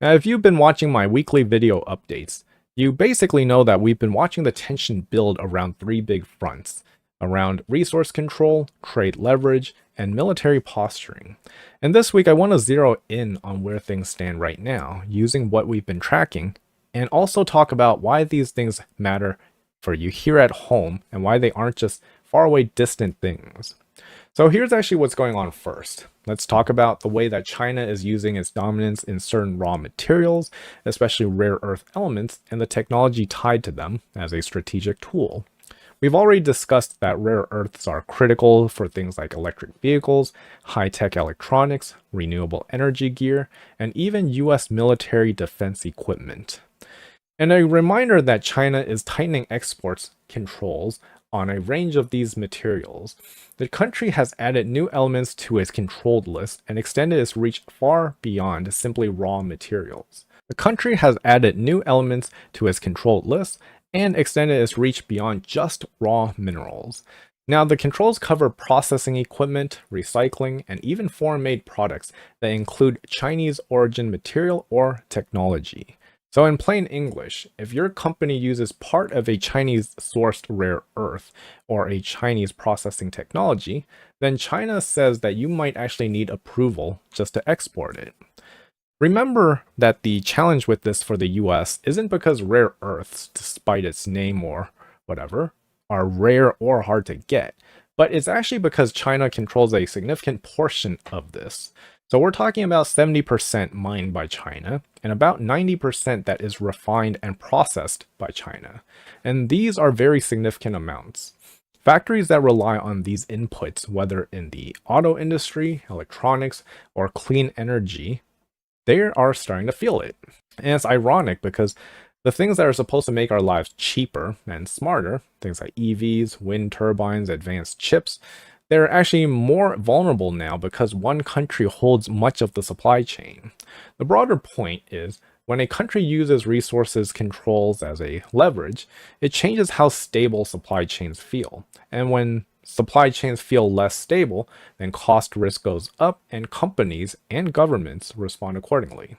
Now, if you've been watching my weekly video updates, you basically know that we've been watching the tension build around three big fronts around resource control, trade leverage, and military posturing. And this week, I want to zero in on where things stand right now, using what we've been tracking, and also talk about why these things matter for you here at home and why they aren't just faraway distant things. So here's actually what's going on first. Let's talk about the way that China is using its dominance in certain raw materials, especially rare earth elements, and the technology tied to them as a strategic tool. We've already discussed that rare earths are critical for things like electric vehicles, high-tech electronics, renewable energy gear, and even US military defense equipment. And a reminder that China is tightening exports controls on a range of these materials. The country has added new elements to its controlled list and extended its reach far beyond simply raw materials. The country has added new elements to its controlled list and extended its reach beyond just raw minerals. Now, the controls cover processing equipment, recycling, and even foreign made products that include Chinese origin material or technology. So, in plain English, if your company uses part of a Chinese sourced rare earth or a Chinese processing technology, then China says that you might actually need approval just to export it. Remember that the challenge with this for the US isn't because rare earths, despite its name or whatever, are rare or hard to get, but it's actually because China controls a significant portion of this. So we're talking about 70% mined by China and about 90% that is refined and processed by China. And these are very significant amounts. Factories that rely on these inputs, whether in the auto industry, electronics, or clean energy, they are starting to feel it. And it's ironic because the things that are supposed to make our lives cheaper and smarter, things like EVs, wind turbines, advanced chips, they're actually more vulnerable now because one country holds much of the supply chain. The broader point is when a country uses resources controls as a leverage, it changes how stable supply chains feel. And when supply chains feel less stable, then cost risk goes up and companies and governments respond accordingly.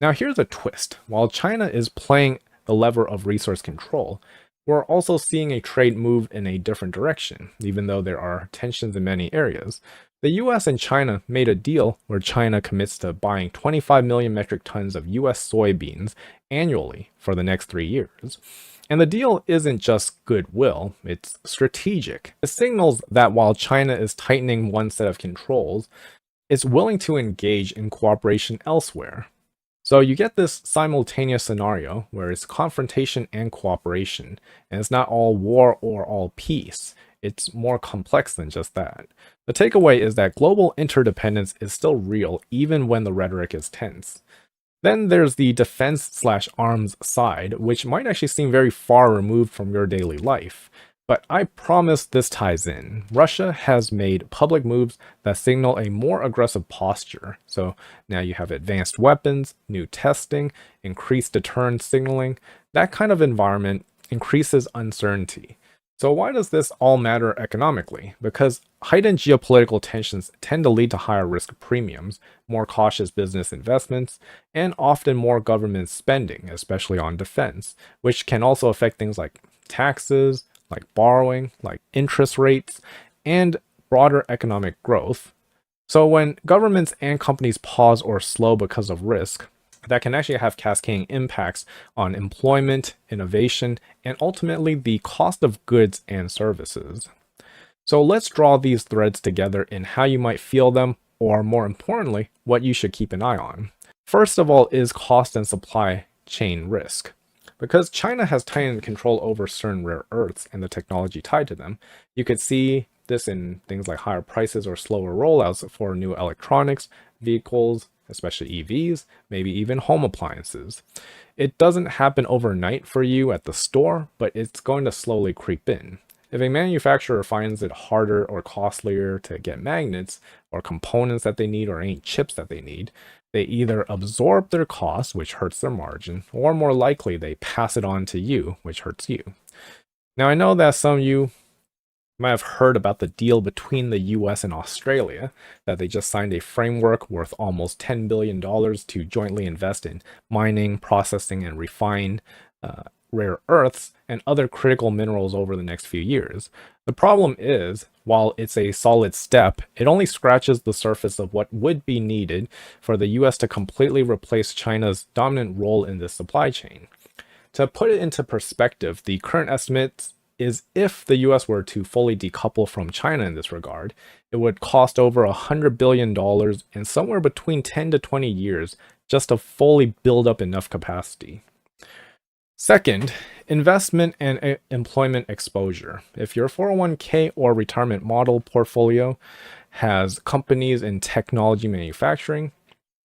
Now, here's a twist. While China is playing the lever of resource control, we're also seeing a trade move in a different direction, even though there are tensions in many areas. The US and China made a deal where China commits to buying 25 million metric tons of US soybeans annually for the next 3 years. And the deal isn't just goodwill, it's strategic. It signals that while China is tightening one set of controls, it's willing to engage in cooperation elsewhere. So you get this simultaneous scenario where it's confrontation and cooperation, and it's not all war or all peace. It's more complex than just that. The takeaway is that global interdependence is still real even when the rhetoric is tense. Then there's the defense/arms side, which might actually seem very far removed from your daily life. But I promise this ties in. Russia has made public moves that signal a more aggressive posture. So now you have advanced weapons, new testing, increased deterrence signaling. That kind of environment increases uncertainty. So why does this all matter economically? Because heightened geopolitical tensions tend to lead to higher risk premiums, more cautious business investments, and often more government spending, especially on defense, which can also affect things like taxes, like borrowing, like interest rates, and broader economic growth. So when governments and companies pause or slow because of risk, that can actually have cascading impacts on employment, innovation, and ultimately the cost of goods and services. So let's draw these threads together in how you might feel them, or more importantly, what you should keep an eye on. First of all is cost and supply chain risk. Because China has tightened control over certain rare earths and the technology tied to them, you could see this in things like higher prices or slower rollouts for new electronics, vehicles, especially EVs, maybe even home appliances. It doesn't happen overnight for you at the store, but it's going to slowly creep in. If a manufacturer finds it harder or costlier to get magnets or components that they need or any chips that they need, they either absorb their costs, which hurts their margin, or more likely they pass it on to you, which hurts you. Now, I know that some of you You might have heard about the deal between the US and Australia, that they just signed a framework worth almost $10 billion to jointly invest in mining, processing, and refine rare earths and other critical minerals over the next few years. The problem is, while it's a solid step, it only scratches the surface of what would be needed for the US to completely replace China's dominant role in this supply chain. To put it into perspective, the current estimate is if the US were to fully decouple from China in this regard, it would cost over $100 billion and somewhere between 10 to 20 years just to fully build up enough capacity. Second, investment and employment exposure. If your 401k or retirement model portfolio has companies in technology manufacturing,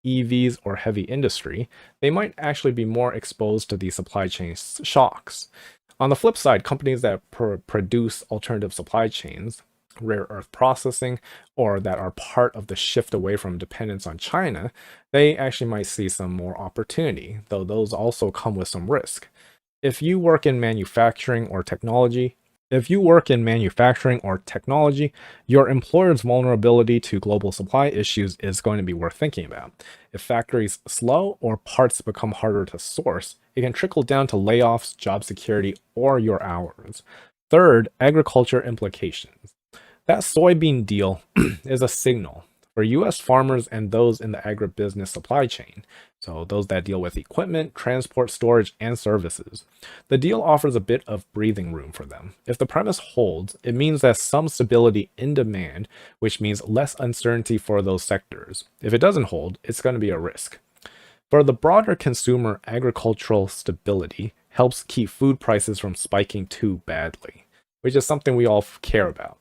EVs, or heavy industry, they might actually be more exposed to these supply chain shocks. On the flip side, companies that produce alternative supply chains, rare earth processing, or that are part of the shift away from dependence on China, they actually might see some more opportunity, though those also come with some risk. If you work in manufacturing or technology, your employer's vulnerability to global supply issues is going to be worth thinking about. If factories slow or parts become harder to source, it can trickle down to layoffs, job security, or your hours. Third, agriculture implications. That soybean deal is a signal for US farmers and those in the agribusiness supply chain, so those that deal with equipment, transport, storage, and services. The deal offers a bit of breathing room for them. If the premise holds, it means that some stability in demand, which means less uncertainty for those sectors. If it doesn't hold, it's going to be a risk. For the broader consumer, agricultural stability helps keep food prices from spiking too badly, which is something we all care about.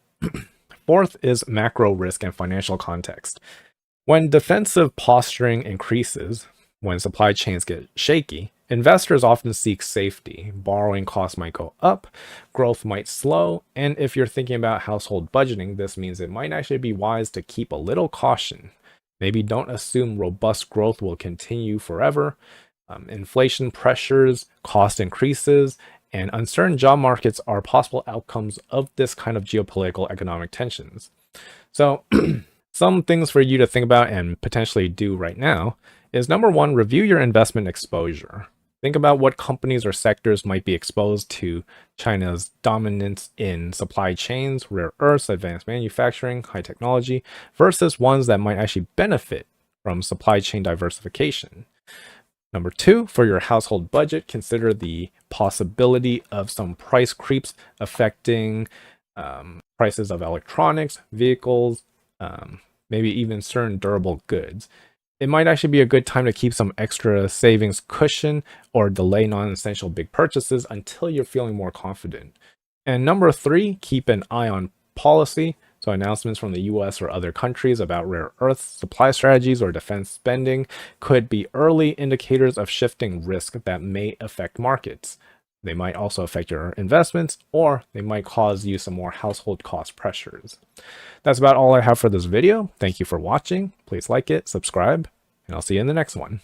Fourth is macro risk and financial context. When defensive posturing increases, when supply chains get shaky, investors often seek safety. Borrowing costs might go up, growth might slow, and if you're thinking about household budgeting, this means it might actually be wise to keep a little caution. Maybe don't assume robust growth will continue forever. Inflation pressures, cost increases, and uncertain job markets are possible outcomes of this kind of geopolitical economic tensions. So, some things for you to think about and potentially do right now is number one, review your investment exposure. Think about what companies or sectors might be exposed to China's dominance in supply chains, rare earths, advanced manufacturing, high technology, versus ones that might actually benefit from supply chain diversification. Number two, for your household budget, consider the possibility of some price creeps affecting prices of electronics, vehicles, maybe even certain durable goods. It might actually be a good time to keep some extra savings cushion or delay non-essential big purchases until you're feeling more confident. And number three, keep an eye on policy. So announcements from the US or other countries about rare earth supply strategies or defense spending could be early indicators of shifting risk that may affect markets. They might also affect your investments, or they might cause you some more household cost pressures. That's about all I have for this video. Thank you for watching. Please like it, subscribe, and I'll see you in the next one.